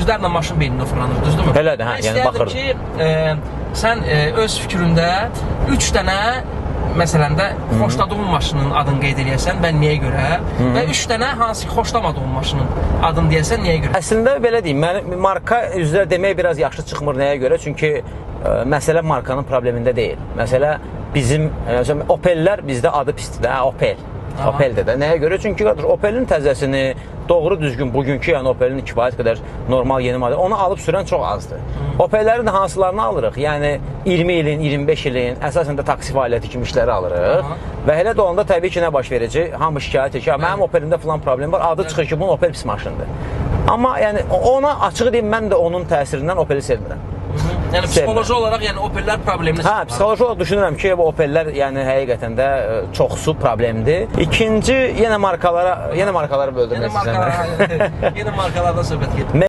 yüzlərlə maşın beynində fırlanır, düzdürmü? Elədir, hə, yəni baxırdım. Ki, sən öz fikrində 3 dənə məsələn də xoşladığın maşının adını qeyd edəsən, mən niyə görə? Və 3 dənə hansı ki, xoşlamadığın maşının adını deyəsən, niyə görə? Əslində belə deyim, mən marka üzrə demək biraz yaxşı çıxmır nəyə görə? Çünki məsələ markanın problemində deyil. Məsələ bizim Opellər bizdə adı pisdir də, Opel. Opeldə də. Nəyə görə? Çünki Opelin təzəsini doğru düzgün bugünkü, yəni Opelin kifayət qədər normal yeni model, onu alıb sürən çox azdır. Opellərin hansılarını alırıq? Yəni 20 ilin, 25 ilin, əsasən də taksi fəaliyyəti kimi işləri alırıq. Və elə də onda təbii ki, nə baş verəcək? Hamı şikayət edir ki, mənim Opelimdə filan problem var, adı çıxır ki, bunun Opel pis maşındır. Amma yəni ona açıq deyim, mən də onun təsirindən Opeli sevmirəm. Yəni psixoloji olaraq yəni Opellər problemli. Hə, psixoloji olaraq düşünürəm ki, bu Opellər yəni həqiqətən də çoxsu problemdir. İkinci yenə markalara böldürmək istəyirəm. Yenə markalardan söhbət gedir.